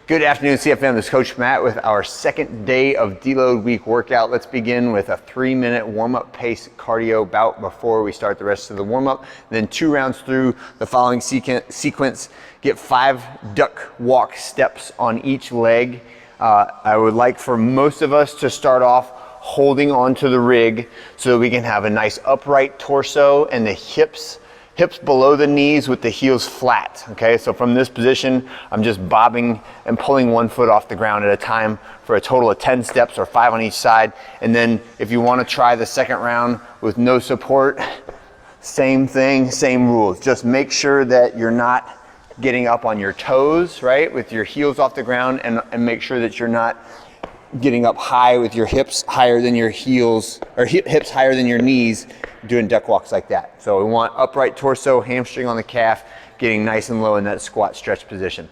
Good afternoon, CFM. This is Coach Matt with our second day of deload week workout. Let's begin with a 3-minute warm-up pace cardio bout before we start the rest of the warm-up. Then 2 rounds through the following sequence. Get 5 duck walk steps on each leg. I would like for most of us to start off holding onto the rig so that we can have a nice upright torso and the hips below the knees with the heels flat, okay? So from this position, I'm just bobbing and pulling one foot off the ground at a time for a total of 10 steps or 5 on each side. And then if you wanna try the second round with no support, same thing, same rules. Just make sure that you're not getting up on your toes, right? With your heels off the ground, and make sure that you're not getting up high with your hips higher than your heels, or hips higher than your knees, doing duck walks like that. So we want upright torso, hamstring on the calf, getting nice and low in that squat stretch position.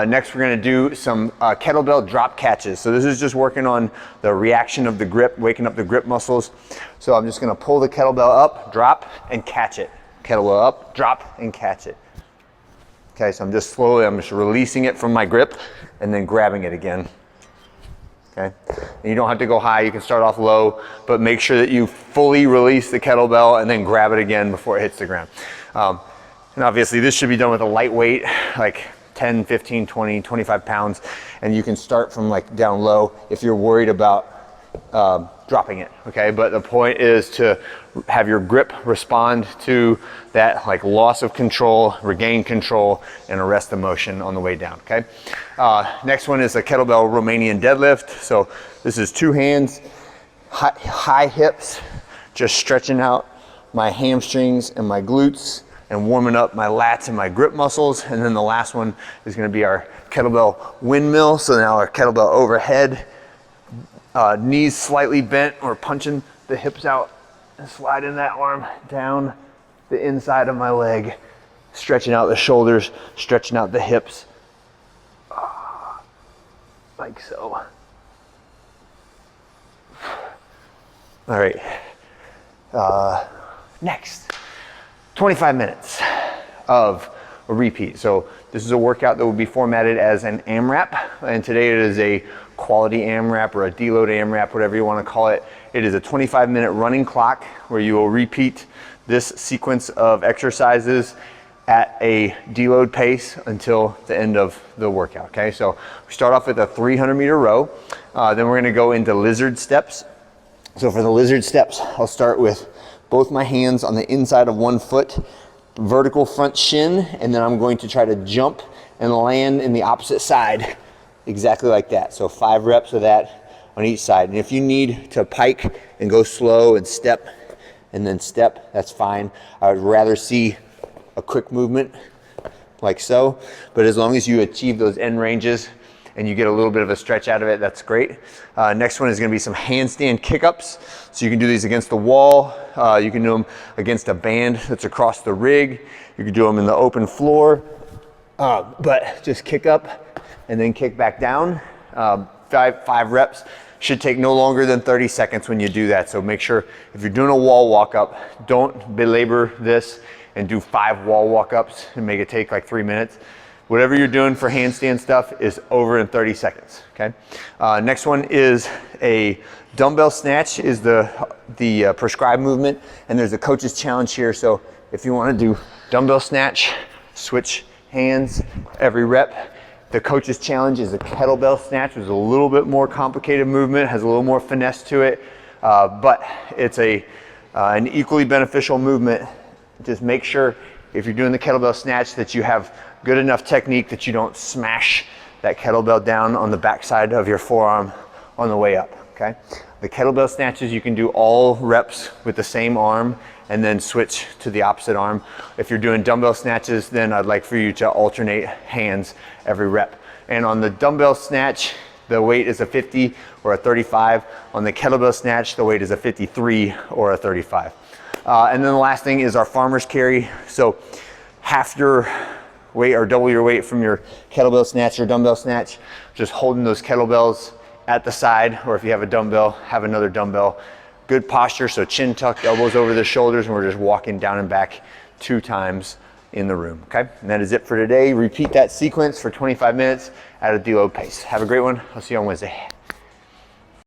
Next, we're gonna do some kettlebell drop catches. So this is just working on the reaction of the grip, waking up the grip muscles. So I'm just gonna pull the kettlebell up, drop, and catch it. Kettlebell up, drop, and catch it. Okay, so I'm just releasing it from my grip and then grabbing it again. Okay, and you don't have to go high, you can start off low, but make sure that you fully release the kettlebell and then grab it again before it hits the ground. And obviously this should be done with a light weight, like 10, 15, 20, 25 pounds, and you can start from like down low if you're worried about dropping it, okay? But the point is to have your grip respond to that like loss of control, regain control, and arrest the motion on the way down, okay? Next one is a kettlebell Romanian deadlift. So this is 2 hands, high hips, just stretching out my hamstrings and my glutes and warming up my lats and my grip muscles. And then the last one is gonna be our kettlebell windmill. So now our kettlebell overhead, knees slightly bent, we're punching the hips out and sliding that arm down the inside of my leg, stretching out the shoulders, stretching out the hips, like so. All right, next, 25 minutes of a repeat. So this is a workout that will be formatted as an AMRAP, and today it is a quality AMRAP or a deload AMRAP, whatever you want to call it. It is a 25-minute running clock where you will repeat this sequence of exercises at a deload pace until the end of the workout, okay? So we start off with a 300-meter row. Then we're gonna go into lizard steps. So for the lizard steps, I'll start with both my hands on the inside of one foot, vertical front shin, and then I'm going to try to jump and land in the opposite side, exactly like that. So 5 reps of that on each side. And if you need to pike and go slow and step and then step, that's fine. I would rather see a quick movement like so, but as long as you achieve those end ranges and you get a little bit of a stretch out of it, that's great. Next one is gonna be some handstand kick-ups. So you can do these against the wall. You can do them against a band that's across the rig. You can do them in the open floor, but just kick up and then kick back down. 5 reps. Should take no longer than 30 seconds when you do that. So make sure if you're doing a wall walk up, don't belabor this and do 5 wall walk ups and make it take like 3 minutes. Whatever you're doing for handstand stuff is over in 30 seconds, okay? Next one is a dumbbell snatch, is the prescribed movement, and there's a coach's challenge here. So if you wanna do dumbbell snatch, switch hands every rep. The coach's challenge is a kettlebell snatch, which is a little bit more complicated movement, has a little more finesse to it, but it's an equally beneficial movement. Just make sure if you're doing the kettlebell snatch that you have good enough technique that you don't smash that kettlebell down on the backside of your forearm on the way up, okay? The kettlebell snatches, you can do all reps with the same arm and then switch to the opposite arm. If you're doing dumbbell snatches, then I'd like for you to alternate hands every rep. And on the dumbbell snatch, the weight is a 50 or a 35. On the kettlebell snatch, the weight is a 53 or a 35. And then the last thing is our farmer's carry. So half your weight or double your weight from your kettlebell snatch or dumbbell snatch, just holding those kettlebells at the side, or if you have a dumbbell, have another dumbbell. Good posture, so chin tucked, elbows over the shoulders, and we're just walking down and back 2 times in the room, okay? And that is it for today. Repeat that sequence for 25 minutes at a deload pace. Have a great one. I'll see you on Wednesday.